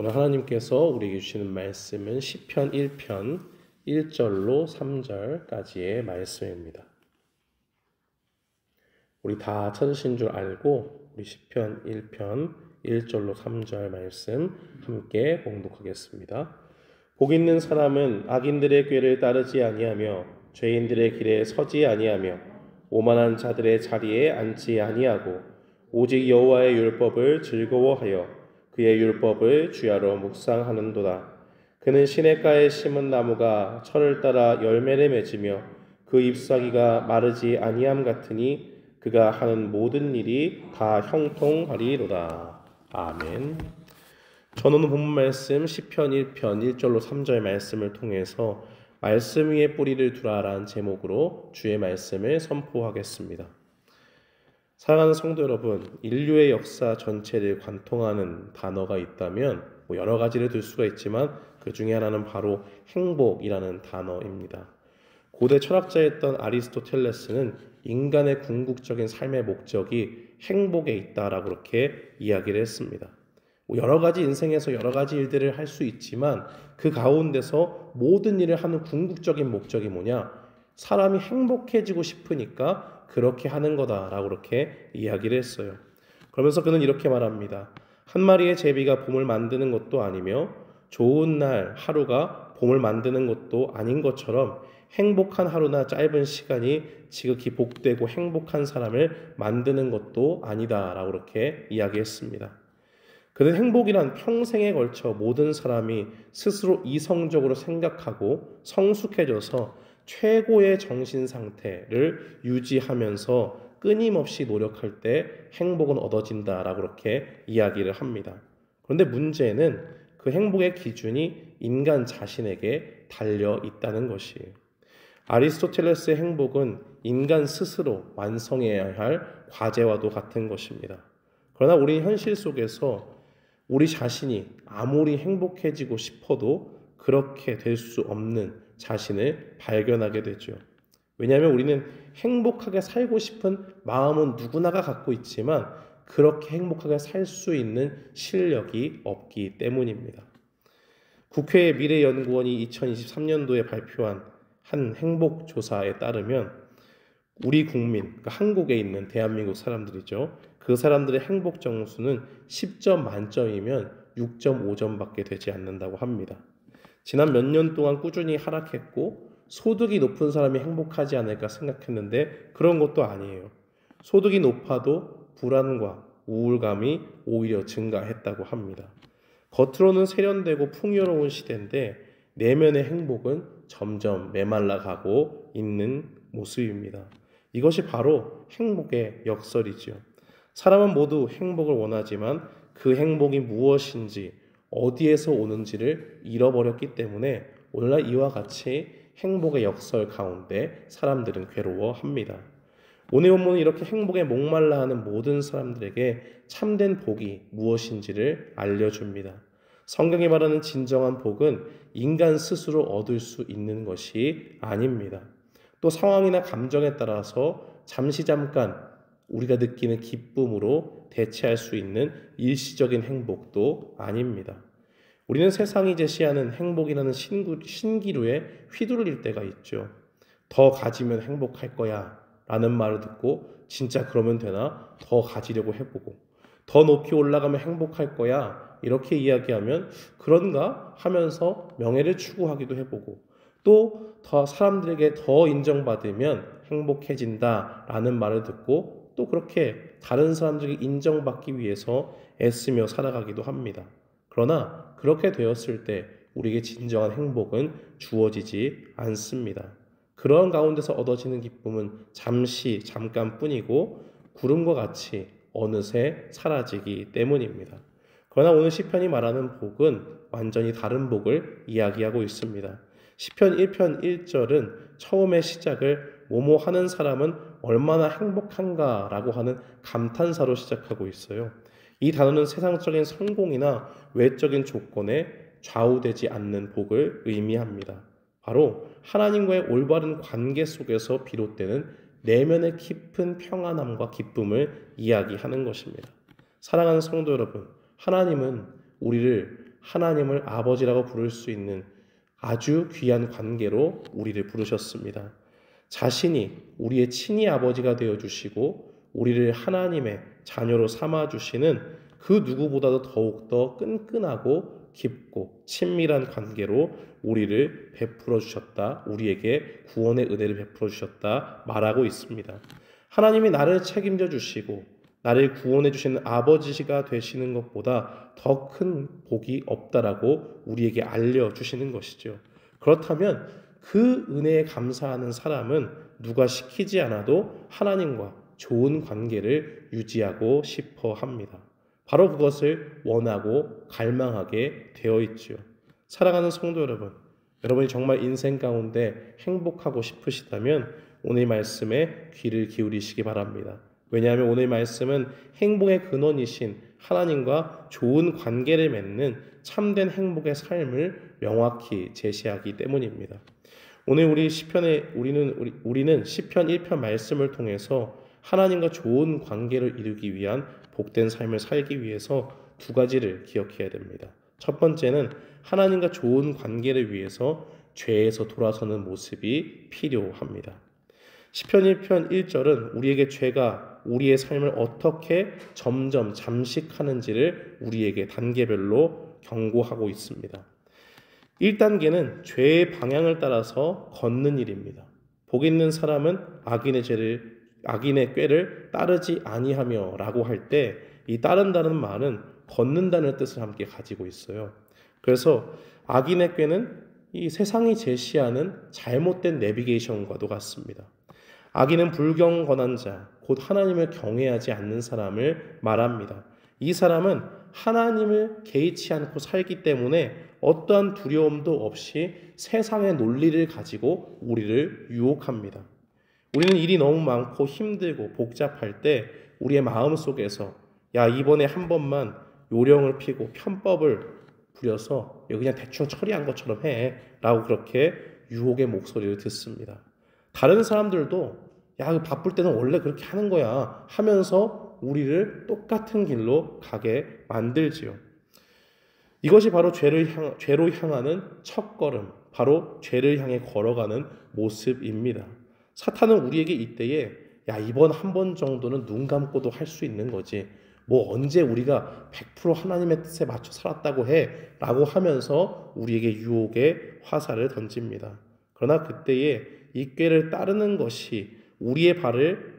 오늘 하나님께서 우리에게 주시는 말씀은 시편 1편 1절로 3절까지의 말씀입니다. 우리 다 찾으신 줄 알고 우리 시편 1편 1절로 3절 말씀 함께 봉독하겠습니다. 복 있는 사람은 악인들의 꾀를 따르지 아니하며 죄인들의 길에 서지 아니하며 오만한 자들의 자리에 앉지 아니하고 오직 여호와의 율법을 즐거워하여 그의 율법을 주야로 묵상하는도다. 그는 시냇가에 심은 나무가 철을 따라 열매를 맺으며 그 잎사귀가 마르지 아니함 같으니 그가 하는 모든 일이 다 형통하리로다. 아멘. 저는 오늘 본문 말씀 시편 1편 1절로 3절 말씀을 통해서 말씀 위에 뿌리를 두라라는 제목으로 주의 말씀을 선포하겠습니다. 사랑하는 성도 여러분, 인류의 역사 전체를 관통하는 단어가 있다면 여러 가지를 들 수가 있지만 그 중에 하나는 바로 행복이라는 단어입니다. 고대 철학자였던 아리스토텔레스는 인간의 궁극적인 삶의 목적이 행복에 있다라고 그렇게 이야기를 했습니다. 여러 가지 인생에서 여러 가지 일들을 할 수 있지만 그 가운데서 모든 일을 하는 궁극적인 목적이 뭐냐? 사람이 행복해지고 싶으니까 그렇게 하는 거다라고 그렇게 이야기를 했어요. 그러면서 그는 이렇게 말합니다. 한 마리의 제비가 봄을 만드는 것도 아니며 좋은 날 하루가 봄을 만드는 것도 아닌 것처럼 행복한 하루나 짧은 시간이 지극히 복되고 행복한 사람을 만드는 것도 아니다라고 그렇게 이야기했습니다. 그는 행복이란 평생에 걸쳐 모든 사람이 스스로 이성적으로 생각하고 성숙해져서 최고의 정신 상태를 유지하면서 끊임없이 노력할 때 행복은 얻어진다라고 그렇게 이야기를 합니다. 그런데 문제는 그 행복의 기준이 인간 자신에게 달려 있다는 것이에요. 아리스토텔레스의 행복은 인간 스스로 완성해야 할 과제와도 같은 것입니다. 그러나 우리 현실 속에서 우리 자신이 아무리 행복해지고 싶어도 그렇게 될 수 없는 자신을 발견하게 되죠. 왜냐하면 우리는 행복하게 살고 싶은 마음은 누구나가 갖고 있지만 그렇게 행복하게 살 수 있는 실력이 없기 때문입니다. 국회 미래연구원이 2023년도에 발표한 한 행복조사에 따르면 우리 국민, 그러니까 한국에 있는 대한민국 사람들이죠. 그 사람들의 행복 정수는 10점 만점이면 6.5점밖에 되지 않는다고 합니다. 지난 몇 년 동안 꾸준히 하락했고 소득이 높은 사람이 행복하지 않을까 생각했는데 그런 것도 아니에요. 소득이 높아도 불안과 우울감이 오히려 증가했다고 합니다. 겉으로는 세련되고 풍요로운 시대인데 내면의 행복은 점점 메말라가고 있는 모습입니다. 이것이 바로 행복의 역설이죠. 사람은 모두 행복을 원하지만 그 행복이 무엇인지 어디에서 오는지를 잃어버렸기 때문에 오늘날 이와 같이 행복의 역설 가운데 사람들은 괴로워합니다. 오늘 본문은 이렇게 행복에 목말라하는 모든 사람들에게 참된 복이 무엇인지를 알려줍니다. 성경이 말하는 진정한 복은 인간 스스로 얻을 수 있는 것이 아닙니다. 또 상황이나 감정에 따라서 잠깐 우리가 느끼는 기쁨으로 대체할 수 있는 일시적인 행복도 아닙니다. 우리는 세상이 제시하는 행복이라는 신기루에 휘둘릴 때가 있죠. 더 가지면 행복할 거야 라는 말을 듣고 진짜 그러면 되나? 더 가지려고 해보고 더 높이 올라가면 행복할 거야 이렇게 이야기하면 그런가 하면서 명예를 추구하기도 해보고 또 더 사람들에게 더 인정받으면 행복해진다라는 말을 듣고 또 그렇게 다른 사람들에게 인정받기 위해서 애쓰며 살아가기도 합니다. 그러나 그렇게 되었을 때 우리에게 진정한 행복은 주어지지 않습니다. 그런 가운데서 얻어지는 기쁨은 잠깐뿐이고 구름과 같이 어느새 사라지기 때문입니다. 그러나 오늘 시편이 말하는 복은 완전히 다른 복을 이야기하고 있습니다. 시편 1편 1절은 처음의 시작을 뭐뭐 하는 사람은 얼마나 행복한가라고 하는 감탄사로 시작하고 있어요. 이 단어는 세상적인 성공이나 외적인 조건에 좌우되지 않는 복을 의미합니다. 바로 하나님과의 올바른 관계 속에서 비롯되는 내면의 깊은 평안함과 기쁨을 이야기하는 것입니다. 사랑하는 성도 여러분, 하나님은 우리를 하나님을 아버지라고 부를 수 있는 아주 귀한 관계로 우리를 부르셨습니다. 자신이 우리의 친히 아버지가 되어주시고 우리를 하나님의 자녀로 삼아주시는 그 누구보다도 더욱더 끈끈하고 깊고 친밀한 관계로 우리를 베풀어 주셨다. 우리에게 구원의 은혜를 베풀어 주셨다 말하고 있습니다. 하나님이 나를 책임져 주시고 나를 구원해 주시는 아버지가 되시는 것보다 더 큰 복이 없다라고 우리에게 알려주시는 것이죠. 그렇다면 그 은혜에 감사하는 사람은 누가 시키지 않아도 하나님과 좋은 관계를 유지하고 싶어 합니다. 바로 그것을 원하고 갈망하게 되어 있지요. 사랑하는 성도 여러분, 여러분이 정말 인생 가운데 행복하고 싶으시다면 오늘 말씀에 귀를 기울이시기 바랍니다. 왜냐하면 오늘 말씀은 행복의 근원이신 하나님과 좋은 관계를 맺는 참된 행복의 삶을 명확히 제시하기 때문입니다. 오늘 우리는 시편 1편 말씀을 통해서 하나님과 좋은 관계를 이루기 위한 복된 삶을 살기 위해서 두 가지를 기억해야 됩니다. 첫 번째는 하나님과 좋은 관계를 위해서 죄에서 돌아서는 모습이 필요합니다. 시편 1편 1절은 우리에게 죄가 우리의 삶을 어떻게 점점 잠식하는지를 우리에게 단계별로 경고하고 있습니다. 1단계는 죄의 방향을 따라서 걷는 일입니다. 복 있는 사람은 악인의 꾀를 따르지 아니하며 라고 할 때 이 따른다는 말은 걷는다는 뜻을 함께 가지고 있어요. 그래서 악인의 꾀는 이 세상이 제시하는 잘못된 내비게이션과도 같습니다. 악인은 불경건한 자, 곧 하나님을 경외하지 않는 사람을 말합니다. 이 사람은 하나님을 개의치 않고 살기 때문에 어떠한 두려움도 없이 세상의 논리를 가지고 우리를 유혹합니다. 우리는 일이 너무 많고 힘들고 복잡할 때 우리의 마음속에서 야, 이번에 한 번만 요령을 피고 편법을 부려서 그냥 대충 처리한 것처럼 해 라고 그렇게 유혹의 목소리를 듣습니다. 다른 사람들도 야, 바쁠 때는 원래 그렇게 하는 거야 하면서 우리를 똑같은 길로 가게 만들지요. 이것이 바로 죄로 향하는 첫걸음, 바로 죄를 향해 걸어가는 모습입니다. 사탄은 우리에게 이때에 야, 이번 한 번 정도는 눈 감고도 할 수 있는 거지. 뭐 언제 우리가 100% 하나님의 뜻에 맞춰 살았다고 해 라고 하면서 우리에게 유혹의 화살을 던집니다. 그러나 그때에 이 꾀를 따르는 것이 우리의 발을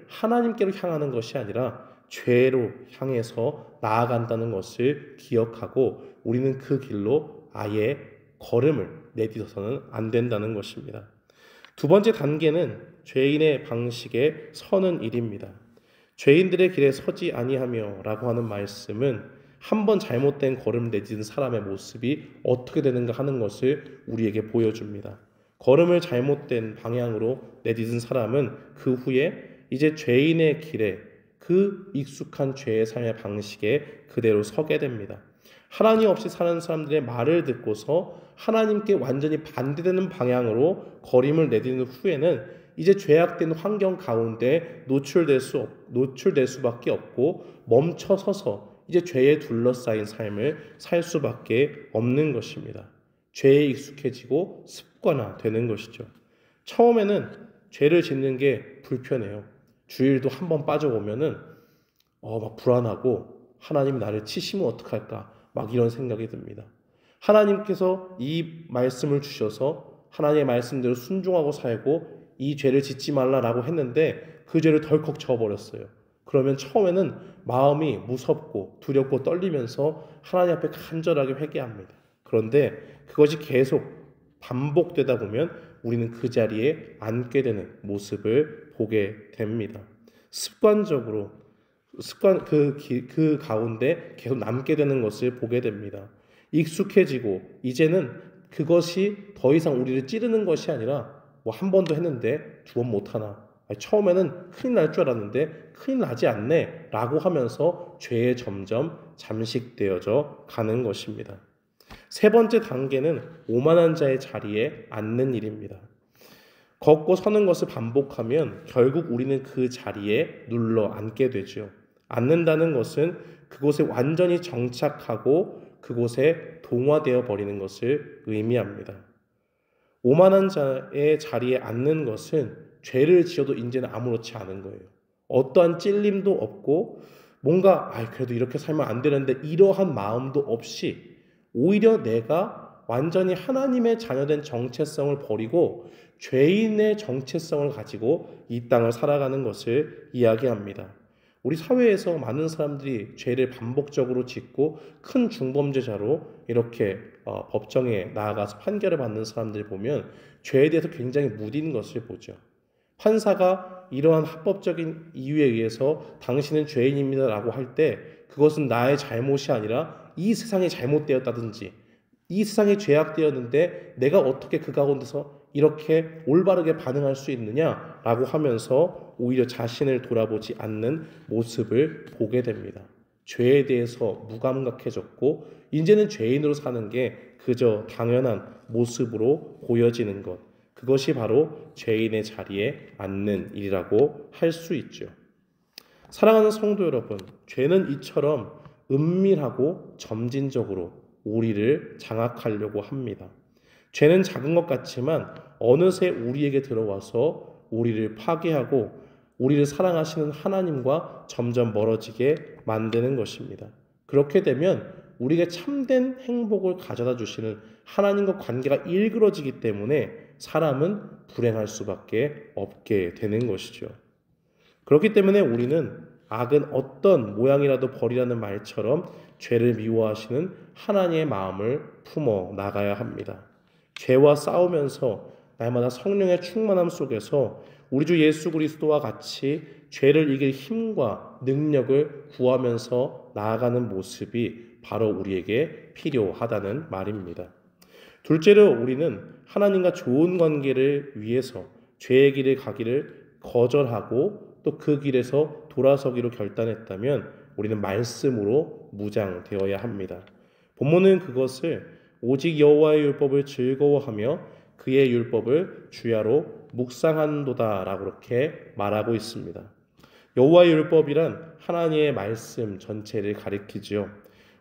하나님께로 향하는 것이 아니라 죄로 향해서 나아간다는 것을 기억하고 우리는 그 길로 아예 걸음을 내딛어서는 안 된다는 것입니다. 두 번째 단계는 죄인의 방식에 서는 일입니다. 죄인들의 길에 서지 아니하며 라고 하는 말씀은 한 번 잘못된 걸음 내딛은 사람의 모습이 어떻게 되는가 하는 것을 우리에게 보여줍니다. 걸음을 잘못된 방향으로 내딛은 사람은 그 후에 이제 죄인의 길에 그 익숙한 죄의 삶의 방식에 그대로 서게 됩니다. 하나님 없이 사는 사람들의 말을 듣고서 하나님께 완전히 반대되는 방향으로 걸음을 내딛는 후에는 이제 죄악된 환경 가운데 노출될 수밖에 없고 멈춰서서 이제 죄에 둘러싸인 삶을 살 수밖에 없는 것입니다. 죄에 익숙해지고 습관화되는 것이죠. 처음에는 죄를 짓는 게 불편해요. 주일도 한번 빠져보면은 막 불안하고 하나님이 나를 치시면 어떡할까 막 이런 생각이 듭니다. 하나님께서 이 말씀을 주셔서 하나님의 말씀대로 순종하고 살고 이 죄를 짓지 말라라고 했는데 그 죄를 덜컥 저어버렸어요. 그러면 처음에는 마음이 무섭고 두렵고 떨리면서 하나님 앞에 간절하게 회개합니다. 그런데 그것이 계속 반복되다 보면 우리는 그 자리에 앉게 되는 모습을 보게 됩니다. 습관적으로 그 가운데 계속 남게 되는 것을 보게 됩니다. 익숙해지고 이제는 그것이 더 이상 우리를 찌르는 것이 아니라 뭐 한 번도 했는데 두 번 못하나, 처음에는 큰일 날 줄 알았는데 큰일 나지 않네 라고 하면서 죄에 점점 잠식되어져 가는 것입니다. 세 번째 단계는 오만한 자의 자리에 앉는 일입니다. 걷고 서는 것을 반복하면 결국 우리는 그 자리에 눌러 앉게 되죠. 앉는다는 것은 그곳에 완전히 정착하고 그곳에 동화되어 버리는 것을 의미합니다. 오만한 자의 자리에 앉는 것은 죄를 지어도 이제는 아무렇지 않은 거예요. 어떠한 찔림도 없고 뭔가 그래도 이렇게 살면 안 되는데 이러한 마음도 없이 오히려 내가 완전히 하나님의 자녀된 정체성을 버리고 죄인의 정체성을 가지고 이 땅을 살아가는 것을 이야기합니다. 우리 사회에서 많은 사람들이 죄를 반복적으로 짓고 큰 중범죄자로 이렇게 법정에 나아가서 판결을 받는 사람들 보면 죄에 대해서 굉장히 무딘 것을 보죠. 판사가 이러한 합법적인 이유에 의해서 당신은 죄인입니다라고 할 때 그것은 나의 잘못이 아니라 이 세상이 잘못되었다든지 이 세상이 죄악되었는데 내가 어떻게 그 가운데서 이렇게 올바르게 반응할 수 있느냐라고 하면서 오히려 자신을 돌아보지 않는 모습을 보게 됩니다. 죄에 대해서 무감각해졌고 이제는 죄인으로 사는 게 그저 당연한 모습으로 보여지는 것, 그것이 바로 죄인의 자리에 앉는 일이라고 할 수 있죠. 사랑하는 성도 여러분, 죄는 이처럼 은밀하고 점진적으로 우리를 장악하려고 합니다. 죄는 작은 것 같지만 어느새 우리에게 들어와서 우리를 파괴하고 우리를 사랑하시는 하나님과 점점 멀어지게 만드는 것입니다. 그렇게 되면 우리에게 참된 행복을 가져다 주시는 하나님과 관계가 일그러지기 때문에 사람은 불행할 수밖에 없게 되는 것이죠. 그렇기 때문에 우리는 악은 어떤 모양이라도 버리라는 말처럼 죄를 미워하시는 하나님의 마음을 품어 나가야 합니다. 죄와 싸우면서 날마다 성령의 충만함 속에서 우리 주 예수 그리스도와 같이 죄를 이길 힘과 능력을 구하면서 나아가는 모습이 바로 우리에게 필요하다는 말입니다. 둘째로 우리는 하나님과 좋은 관계를 위해서 죄의 길을 가기를 거절하고 또 그 길에서 돌아서기로 결단했다면 우리는 말씀으로 무장되어야 합니다. 본문은 그것을 오직 여호와의 율법을 즐거워하며 그의 율법을 주야로 묵상한도다 라고 그렇게 말하고 있습니다. 여호와의 율법이란 하나님의 말씀 전체를 가리키지요.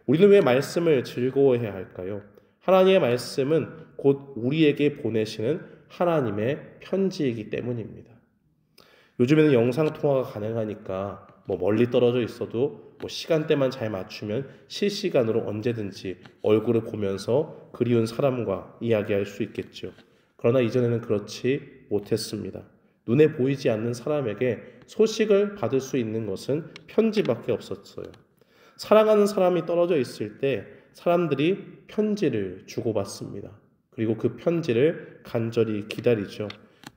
우리는 왜 말씀을 즐거워해야 할까요? 하나님의 말씀은 곧 우리에게 보내시는 하나님의 편지이기 때문입니다. 요즘에는 영상통화가 가능하니까 멀리 떨어져 있어도 시간대만 잘 맞추면 실시간으로 언제든지 얼굴을 보면서 그리운 사람과 이야기할 수 있겠죠. 그러나 이전에는 그렇지 못했습니다. 눈에 보이지 않는 사람에게 소식을 받을 수 있는 것은 편지밖에 없었어요. 사랑하는 사람이 떨어져 있을 때 사람들이 편지를 주고받습니다. 그리고 그 편지를 간절히 기다리죠.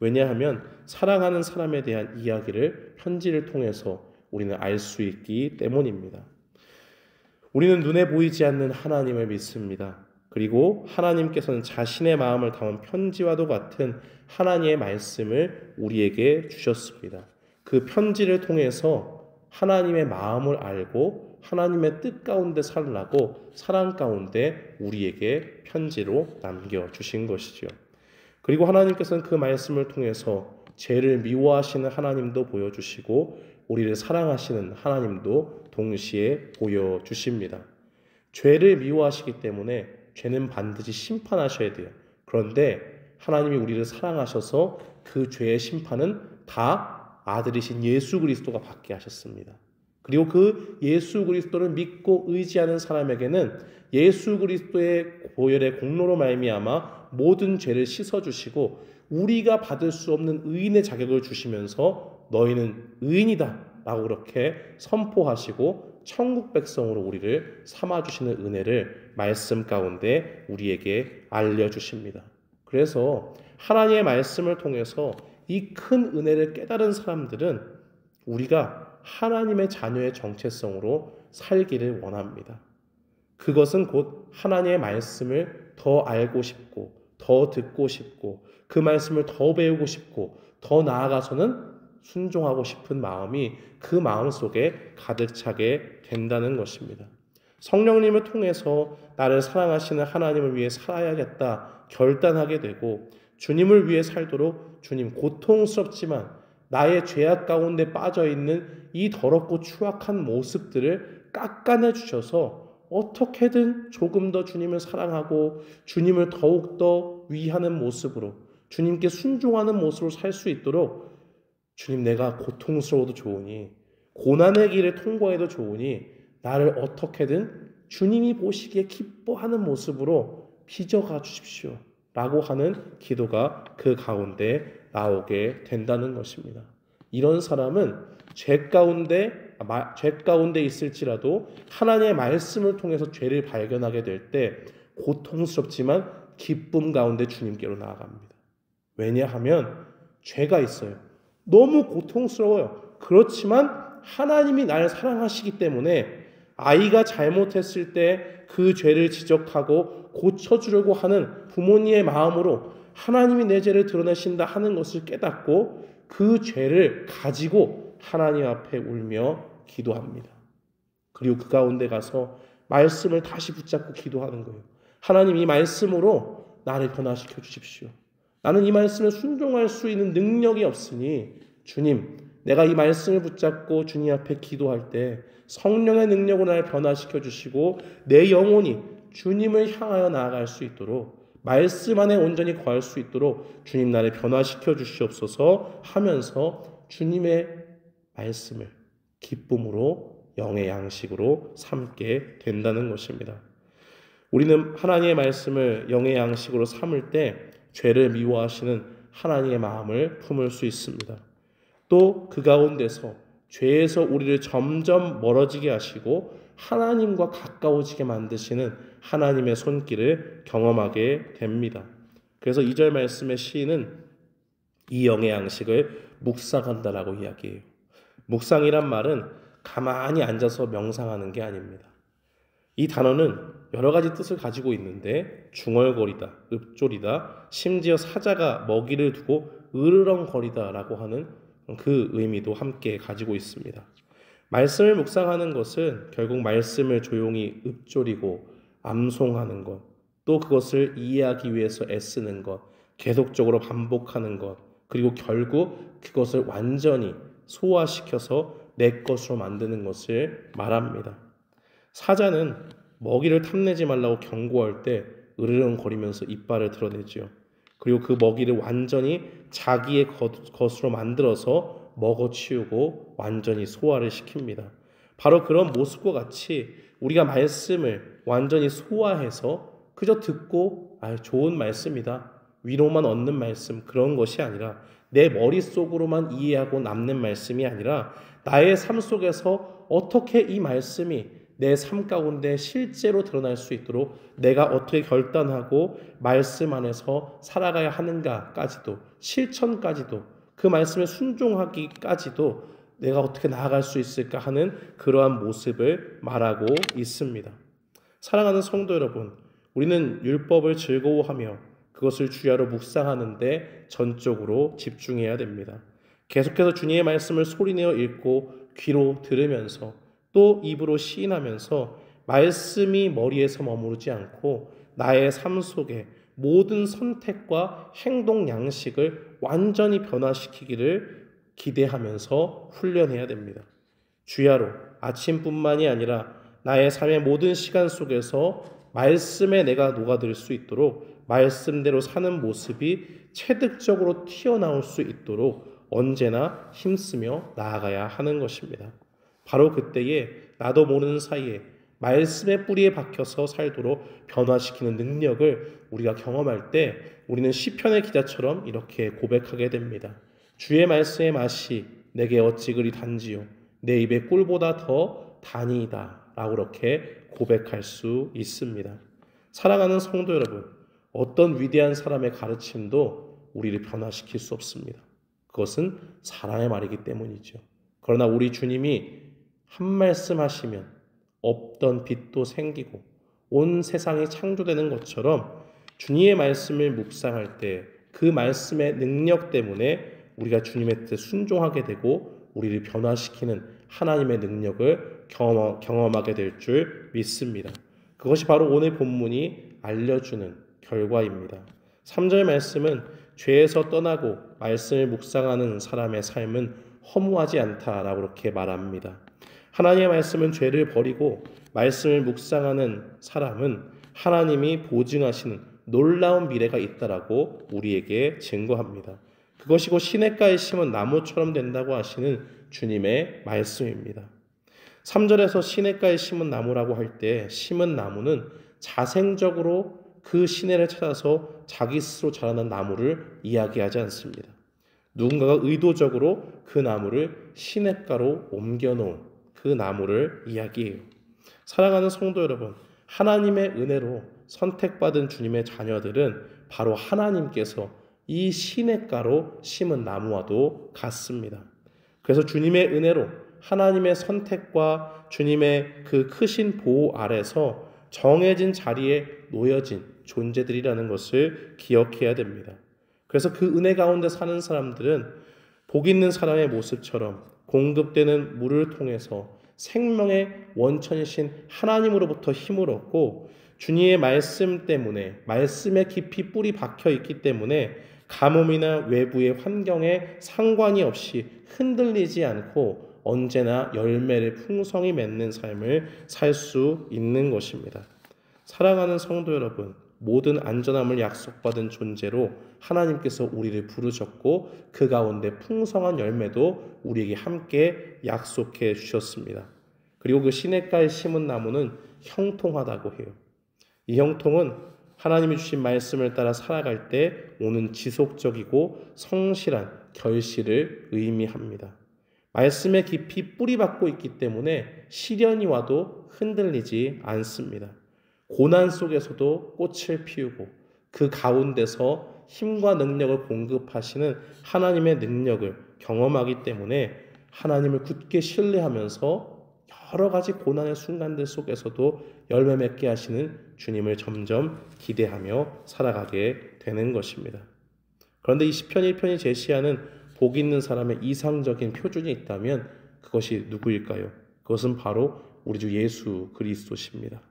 왜냐하면 사랑하는 사람에 대한 이야기를 편지를 통해서 우리는 알 수 있기 때문입니다. 우리는 눈에 보이지 않는 하나님을 믿습니다. 그리고 하나님께서는 자신의 마음을 담은 편지와도 같은 하나님의 말씀을 우리에게 주셨습니다. 그 편지를 통해서 하나님의 마음을 알고 하나님의 뜻 가운데 살라고 사랑 가운데 우리에게 편지로 남겨주신 것이죠. 그리고 하나님께서는 그 말씀을 통해서 죄를 미워하시는 하나님도 보여주시고 우리를 사랑하시는 하나님도 동시에 보여주십니다. 죄를 미워하시기 때문에 죄는 반드시 심판하셔야 돼요. 그런데 하나님이 우리를 사랑하셔서 그 죄의 심판은 다 아들이신 예수 그리스도가 받게 하셨습니다. 그리고 그 예수 그리스도를 믿고 의지하는 사람에게는 예수 그리스도의 보혈의 공로로 말미암아 모든 죄를 씻어주시고 우리가 받을 수 없는 의인의 자격을 주시면서 너희는 의인이다 라고 그렇게 선포하시고 천국 백성으로 우리를 삼아주시는 은혜를 말씀 가운데 우리에게 알려주십니다. 그래서 하나님의 말씀을 통해서 이 큰 은혜를 깨달은 사람들은 우리가 하나님의 자녀의 정체성으로 살기를 원합니다. 그것은 곧 하나님의 말씀을 더 알고 싶고 더 듣고 싶고 그 말씀을 더 배우고 싶고 더 나아가서는 순종하고 싶은 마음이 그 마음 속에 가득 차게 된다는 것입니다. 성령님을 통해서 나를 사랑하시는 하나님을 위해 살아야겠다 결단하게 되고 주님을 위해 살도록 주님 고통스럽지만 나의 죄악 가운데 빠져있는 이 더럽고 추악한 모습들을 깎아내 주셔서 어떻게든 조금 더 주님을 사랑하고 주님을 더욱더 위하는 모습으로 주님께 순종하는 모습으로 살 수 있도록 주님 내가 고통스러워도 좋으니 고난의 길을 통과해도 좋으니 나를 어떻게든 주님이 보시기에 기뻐하는 모습으로 빚어가 주십시오 라고 하는 기도가 그 가운데 나오게 된다는 것입니다. 이런 사람은 죄 가운데 있을지라도 하나님의 말씀을 통해서 죄를 발견하게 될 때 고통스럽지만 기쁨 가운데 주님께로 나아갑니다. 왜냐하면 죄가 있어요. 너무 고통스러워요. 그렇지만 하나님이 나를 사랑하시기 때문에 아이가 잘못했을 때 그 죄를 지적하고 고쳐주려고 하는 부모님의 마음으로 하나님이 내 죄를 드러내신다 하는 것을 깨닫고 그 죄를 가지고 하나님 앞에 울며 기도합니다. 그리고 그 가운데 가서 말씀을 다시 붙잡고 기도하는 거예요. 하나님, 이 말씀으로 나를 변화시켜 주십시오. 나는 이 말씀에 순종할 수 있는 능력이 없으니 주님, 내가 이 말씀을 붙잡고 주님 앞에 기도할 때 성령의 능력으로 나를 변화시켜 주시고 내 영혼이 주님을 향하여 나아갈 수 있도록 말씀 안에 온전히 거할 수 있도록 주님 나를 변화시켜 주시옵소서 하면서 주님의 말씀을 기쁨으로 영의 양식으로 삼게 된다는 것입니다. 우리는 하나님의 말씀을 영의 양식으로 삼을 때 죄를 미워하시는 하나님의 마음을 품을 수 있습니다. 또 그 가운데서 죄에서 우리를 점점 멀어지게 하시고 하나님과 가까워지게 만드시는 하나님의 손길을 경험하게 됩니다. 그래서 2절 말씀의 시인은 이 영의 양식을 묵상한다라고 이야기해요. 묵상이란 말은 가만히 앉아서 명상하는 게 아닙니다. 이 단어는 여러 가지 뜻을 가지고 있는데 중얼거리다, 읊조리다, 심지어 사자가 먹이를 두고 으르렁거리다라고 하는 그 의미도 함께 가지고 있습니다. 말씀을 묵상하는 것은 결국 말씀을 조용히 읊조리고 암송하는 것, 또 그것을 이해하기 위해서 애쓰는 것, 계속적으로 반복하는 것, 그리고 결국 그것을 완전히 소화시켜서 내 것으로 만드는 것을 말합니다. 사자는 먹이를 탐내지 말라고 경고할 때 으르렁거리면서 이빨을 드러내지요. 그리고 그 먹이를 완전히 자기의 것으로 만들어서 먹어치우고 완전히 소화를 시킵니다. 바로 그런 모습과 같이 우리가 말씀을 완전히 소화해서 그저 듣고 좋은 말씀이다, 위로만 얻는 말씀, 그런 것이 아니라 내 머릿속으로만 이해하고 남는 말씀이 아니라 나의 삶 속에서 어떻게 이 말씀이 내 삶 가운데 실제로 드러날 수 있도록 내가 어떻게 결단하고 말씀 안에서 살아가야 하는가까지도, 실천까지도, 그 말씀에 순종하기까지도 내가 어떻게 나아갈 수 있을까 하는 그러한 모습을 말하고 있습니다. 사랑하는 성도 여러분, 우리는 율법을 즐거워하며 그것을 주야로 묵상하는데 전적으로 집중해야 됩니다. 계속해서 주님의 말씀을 소리내어 읽고 귀로 들으면서 또 입으로 시인하면서 말씀이 머리에서 머무르지 않고 나의 삶 속에 모든 선택과 행동 양식을 완전히 변화시키기를 기대하면서 훈련해야 됩니다. 주야로 아침뿐만이 아니라 나의 삶의 모든 시간 속에서 말씀에 내가 녹아들 수 있도록 말씀대로 사는 모습이 체득적으로 튀어나올 수 있도록 언제나 힘쓰며 나아가야 하는 것입니다. 바로 그때에 나도 모르는 사이에 말씀의 뿌리에 박혀서 살도록 변화시키는 능력을 우리가 경험할 때 우리는 시편의 기자처럼 이렇게 고백하게 됩니다. 주의 말씀의 맛이 내게 어찌 그리 단지요 내 입의 꿀보다 더 단이다 라고 이렇게 고백할 수 있습니다. 사랑하는 성도 여러분, 어떤 위대한 사람의 가르침도 우리를 변화시킬 수 없습니다. 그것은 사람의 말이기 때문이죠. 그러나 우리 주님이 한 말씀 하시면 없던 빛도 생기고 온 세상이 창조되는 것처럼 주님의 말씀을 묵상할 때 그 말씀의 능력 때문에 우리가 주님의 뜻에 순종하게 되고 우리를 변화시키는 하나님의 능력을 경험하게 될 줄 믿습니다. 그것이 바로 오늘 본문이 알려주는 결과입니다. 3절 말씀은 죄에서 떠나고 말씀을 묵상하는 사람의 삶은 허무하지 않다라고 그렇게 말합니다. 하나님의 말씀은 죄를 버리고 말씀을 묵상하는 사람은 하나님이 보증하시는 놀라운 미래가 있다라고 우리에게 증거합니다. 그것이 곧 시냇가에 심은 나무처럼 된다고 하시는 주님의 말씀입니다. 3절에서 시냇가에 심은 나무라고 할 때 심은 나무는 자생적으로 그 시내를 찾아서 자기 스스로 자라난 나무를 이야기하지 않습니다. 누군가가 의도적으로 그 나무를 시냇가로 옮겨놓은 그 나무를 이야기해요. 사랑하는 성도 여러분, 하나님의 은혜로 선택받은 주님의 자녀들은 바로 하나님께서 이 시냇가로 심은 나무와도 같습니다. 그래서 주님의 은혜로 하나님의 선택과 주님의 그 크신 보호 아래서 정해진 자리에 놓여진 존재들이라는 것을 기억해야 됩니다. 그래서 그 은혜 가운데 사는 사람들은 복 있는 사람의 모습처럼 공급되는 물을 통해서 생명의 원천이신 하나님으로부터 힘을 얻고 주님의 말씀 때문에 말씀에 깊이 뿌리 박혀 있기 때문에 가뭄이나 외부의 환경에 상관이 없이 흔들리지 않고 언제나 열매를 풍성히 맺는 삶을 살 수 있는 것입니다. 사랑하는 성도 여러분, 모든 안전함을 약속받은 존재로 하나님께서 우리를 부르셨고 그 가운데 풍성한 열매도 우리에게 함께 약속해 주셨습니다. 그리고 그 시냇가에 심은 나무는 형통하다고 해요. 이 형통은 하나님이 주신 말씀을 따라 살아갈 때 오는 지속적이고 성실한 결실을 의미합니다. 말씀에 깊이 뿌리박고 있기 때문에 시련이 와도 흔들리지 않습니다. 고난 속에서도 꽃을 피우고 그 가운데서 힘과 능력을 공급하시는 하나님의 능력을 경험하기 때문에 하나님을 굳게 신뢰하면서 여러 가지 고난의 순간들 속에서도 열매 맺게 하시는 주님을 점점 기대하며 살아가게 되는 것입니다. 그런데 이 시편 1편이 제시하는 복 있는 사람의 이상적인 표준이 있다면 그것이 누구일까요? 그것은 바로 우리 주 예수 그리스도십니다.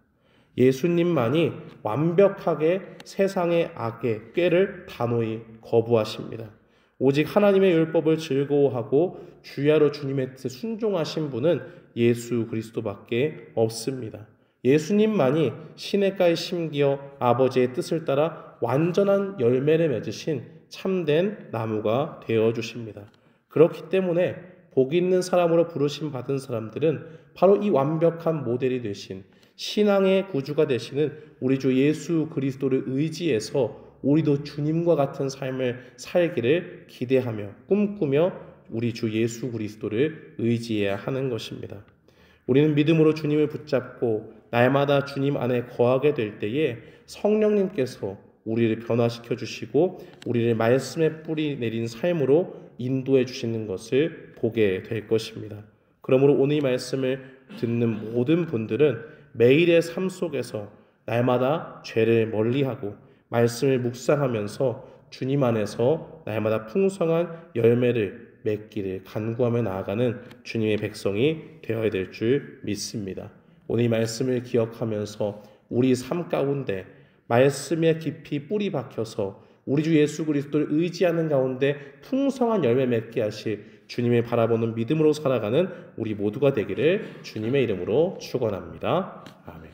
예수님만이 완벽하게 세상의 악의 꾀를 단호히 거부하십니다. 오직 하나님의 율법을 즐거워하고 주야로 주님의 뜻에 순종하신 분은 예수 그리스도밖에 없습니다. 예수님만이 시냇가에 심기어 아버지의 뜻을 따라 완전한 열매를 맺으신 참된 나무가 되어주십니다. 그렇기 때문에 복 있는 사람으로 부르심 받은 사람들은 바로 이 완벽한 모델이 되신 신앙의 구주가 되시는 우리 주 예수 그리스도를 의지해서 우리도 주님과 같은 삶을 살기를 기대하며 꿈꾸며 우리 주 예수 그리스도를 의지해야 하는 것입니다. 우리는 믿음으로 주님을 붙잡고 날마다 주님 안에 거하게 될 때에 성령님께서 우리를 변화시켜 주시고 우리를 말씀에 뿌리 내린 삶으로 인도해 주시는 것을 보게 될 것입니다. 그러므로 오늘 이 말씀을 듣는 모든 분들은 매일의 삶 속에서 날마다 죄를 멀리하고 말씀을 묵상하면서 주님 안에서 날마다 풍성한 열매를 맺기를 간구하며 나아가는 주님의 백성이 되어야 될 줄 믿습니다. 오늘 이 말씀을 기억하면서 우리 삶 가운데 말씀에 깊이 뿌리 박혀서 우리 주 예수 그리스도를 의지하는 가운데 풍성한 열매 맺게 하실 주님을 바라보는 믿음으로 살아가는 우리 모두가 되기를 주님의 이름으로 축원합니다. 아멘.